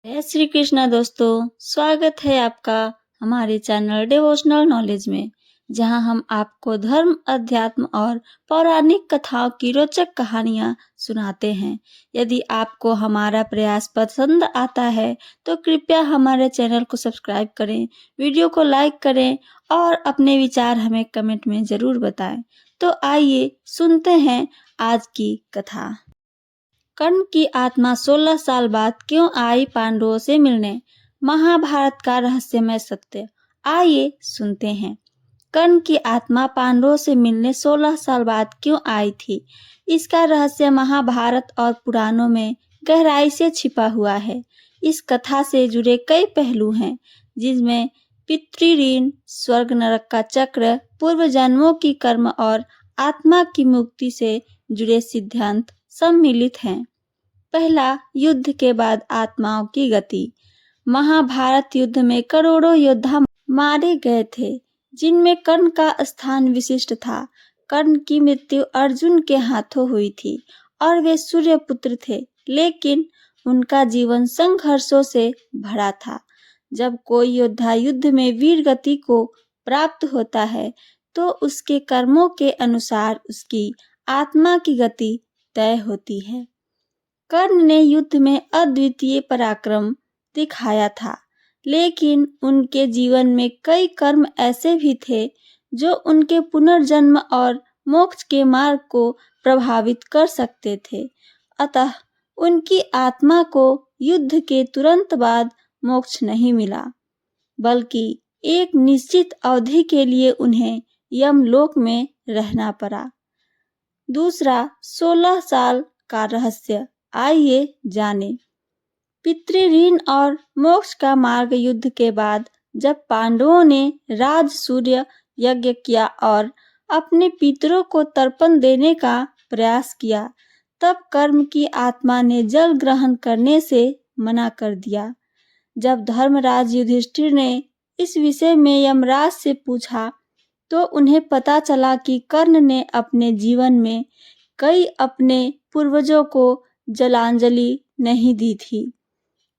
जय श्री कृष्णा दोस्तों, स्वागत है आपका हमारे चैनल डिवोशनल नॉलेज में, जहां हम आपको धर्म, अध्यात्म और पौराणिक कथाओं की रोचक कहानियां सुनाते हैं। यदि आपको हमारा प्रयास पसंद आता है तो कृपया हमारे चैनल को सब्सक्राइब करें, वीडियो को लाइक करें और अपने विचार हमें कमेंट में ज़रूर बताएं। तो आइए सुनते हैं आज की कथा। कर्ण की आत्मा 16 साल बाद क्यों आई पांडवों से मिलने? महाभारत का रहस्यमय सत्य। आइए सुनते हैं। कर्ण की आत्मा पांडवों से मिलने 16 साल बाद क्यों आई थी? इसका रहस्य महाभारत और पुराणों में गहराई से छिपा हुआ है। इस कथा से जुड़े कई पहलू हैं, जिसमें पितृ-ऋण, स्वर्ग नरक का चक्र, पूर्व जन्मों की कर्म और आत्मा की मुक्ति से जुड़े सिद्धांत सम्मिलित हैं। पहला, युद्ध के बाद आत्माओं की गति। महाभारत युद्ध में करोड़ों योद्धा मारे गए थे, जिनमें कर्ण का स्थान विशिष्ट था। कर्ण की मृत्यु अर्जुन के हाथों हुई थी और वे सूर्य पुत्र थे, लेकिन उनका जीवन संघर्षों से भरा था। जब कोई योद्धा युद्ध में वीर गति को प्राप्त होता है, तो उसके कर्मों के अनुसार उसकी आत्मा की गति तय होती है। कर्ण ने युद्ध में अद्वितीय पराक्रम दिखाया था, लेकिन उनके जीवन में कई कर्म ऐसे भी थे जो उनके पुनर्जन्म और मोक्ष के मार्ग को प्रभावित कर सकते थे। अतः उनकी आत्मा को युद्ध के तुरंत बाद मोक्ष नहीं मिला, बल्कि एक निश्चित अवधि के लिए उन्हें यमलोक में रहना पड़ा। दूसरा, 16 साल का रहस्य। आइए जाने। पितृ ऋण और मोक्ष का मार्ग। युद्ध के बाद जब पांडवों ने राज सूर्य यज्ञ किया और अपने पितरों को तर्पण देने का प्रयास किया, तब कर्म की आत्मा ने जल ग्रहण करने से मना कर दिया। जब धर्मराज युधिष्ठिर ने इस विषय में यमराज से पूछा, तो उन्हें पता चला कि कर्ण ने अपने जीवन में कई अपने पूर्वजों को जलांजलि नहीं दी थी।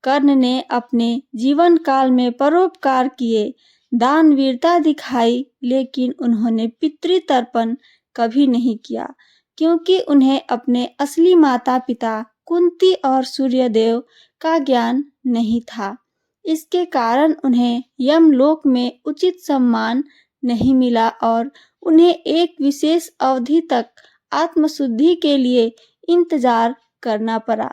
कर्ण ने अपने जीवन काल में परोपकार किए, दानवीरता दिखाई, लेकिन उन्होंने पितृतर्पण कभी नहीं किया, क्योंकि उन्हें अपने असली माता पिता कुंती और सूर्यदेव का ज्ञान नहीं था। इसके कारण उन्हें यमलोक में उचित सम्मान नहीं मिला और उन्हें एक विशेष अवधि तक आत्मशुद्धि के लिए इंतजार करना पड़ा।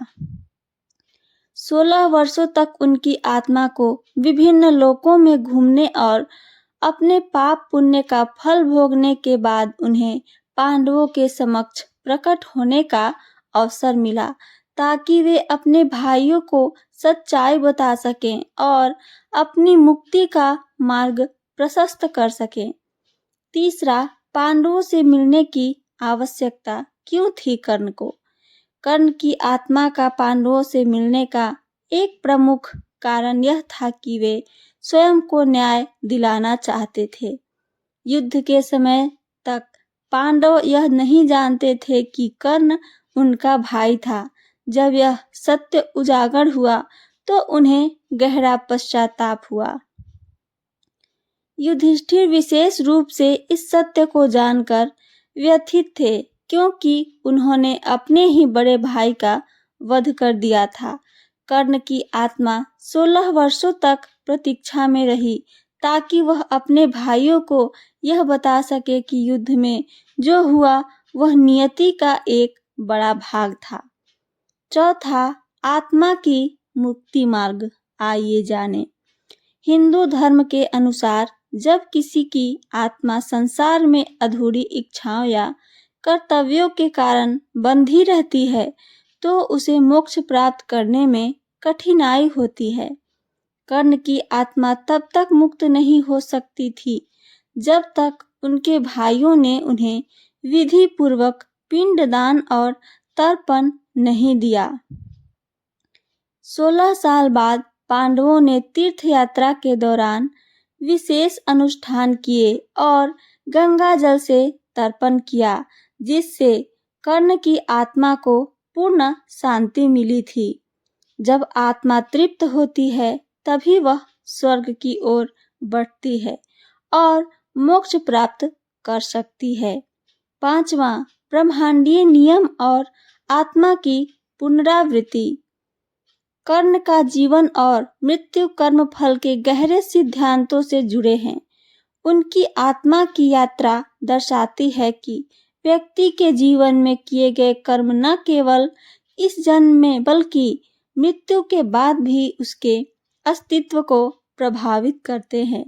16 वर्षों तक उनकी आत्मा को विभिन्न लोकों में घूमने और अपने पाप पुण्य का फल भोगने के बाद उन्हें पांडवों के समक्ष प्रकट होने का अवसर मिला, ताकि वे अपने भाइयों को सच्चाई बता सकें और अपनी मुक्ति का मार्ग प्रशस्त कर सकें। तीसरा, पांडवों से मिलने की आवश्यकता क्यों थी कर्ण को? कर्ण की आत्मा का पांडवों से मिलने का एक प्रमुख कारण यह था कि वे स्वयं को न्याय दिलाना चाहते थे। युद्ध के समय तक पांडव यह नहीं जानते थे कि कर्ण उनका भाई था। जब यह सत्य उजागर हुआ तो उन्हें गहरा पश्चाताप हुआ। युधिष्ठिर विशेष रूप से इस सत्य को जानकर व्यथित थे, क्योंकि उन्होंने अपने ही बड़े भाई का वध कर दिया था। कर्ण की आत्मा 16 वर्षों तक प्रतीक्षा में रही, ताकि वह अपने भाइयों को यह बता सके कि युद्ध में जो हुआ वह नियति का एक बड़ा भाग था। चौथा, आत्मा की मुक्ति मार्ग। आइए जाने। हिंदू धर्म के अनुसार जब किसी की आत्मा संसार में अधूरी इच्छाओं या कर्तव्यों के कारण बंधी रहती है, तो उसे मोक्ष प्राप्त करने में कठिनाई होती है। कर्ण की आत्मा तब तक मुक्त नहीं हो सकती थी जब तक उनके भाइयों ने उन्हें विधि पूर्वक पिंडदान और तर्पण नहीं दिया। 16 साल बाद पांडवों ने तीर्थ यात्रा के दौरान विशेष अनुष्ठान किए और गंगा जल से तर्पण किया, जिससे कर्ण की आत्मा को पूर्ण शांति मिली थी। जब आत्मा तृप्त होती है तभी वह स्वर्ग की ओर बढ़ती है और मोक्ष प्राप्त कर सकती है। 5वां, ब्रह्मांडीय नियम और आत्मा की पुनरावृत्ति। कर्ण का जीवन और मृत्यु कर्म फल के गहरे सिद्धांतों से जुड़े हैं। उनकी आत्मा की यात्रा दर्शाती है कि व्यक्ति के जीवन में किए गए कर्म न केवल इस जन्म में बल्कि मृत्यु के बाद भी उसके अस्तित्व को प्रभावित करते हैं।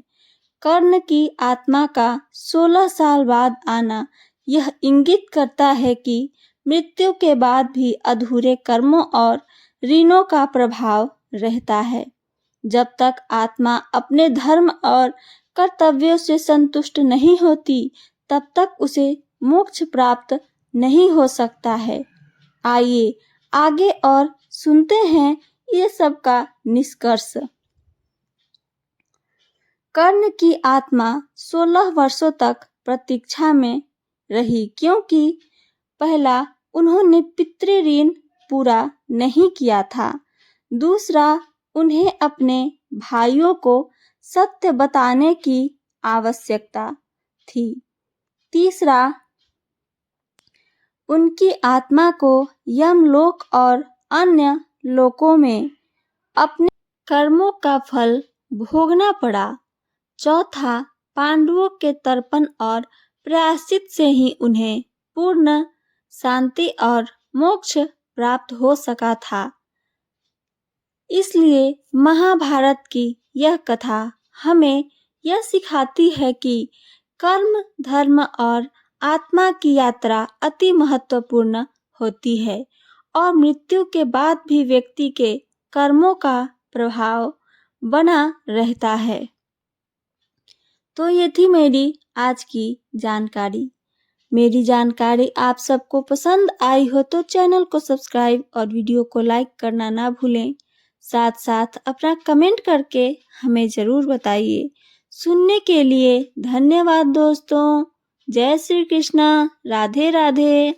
कर्ण की आत्मा का 16 साल बाद आना यह इंगित करता है कि मृत्यु के बाद भी अधूरे कर्मों और ऋणों का प्रभाव रहता है। जब तक आत्मा अपने धर्म और कर्तव्यों से संतुष्ट नहीं होती तब तक उसे मोक्ष प्राप्त नहीं हो सकता है। आइए आगे और सुनते हैं ये सब का निष्कर्ष। कर्ण की आत्मा 16 वर्षों तक प्रतीक्षा में रही क्योंकि पहला, उन्होंने पितृ ऋण पूरा नहीं किया था। दूसरा, उन्हें अपने भाइयों को सत्य बताने की आवश्यकता थी। तीसरा, उनकी आत्मा को यमलोक और अन्य लोकों में अपने कर्मों का फल भोगना पड़ा। चौथा, पांडवों के तर्पण और प्रायश्चित से ही उन्हें पूर्ण शांति और मोक्ष प्राप्त हो सका था। इसलिए महाभारत की यह कथा हमें यह सिखाती है कि कर्म, धर्म और आत्मा की यात्रा अति महत्वपूर्ण होती है और मृत्यु के बाद भी व्यक्ति के कर्मों का प्रभाव बना रहता है। तो ये थी मेरी आज की जानकारी। मेरी जानकारी आप सबको पसंद आई हो तो चैनल को सब्सक्राइब और वीडियो को लाइक करना ना भूलें। साथ साथ अपना कमेंट करके हमें ज़रूर बताइए। सुनने के लिए धन्यवाद दोस्तों। जय श्री कृष्णा। राधे राधे।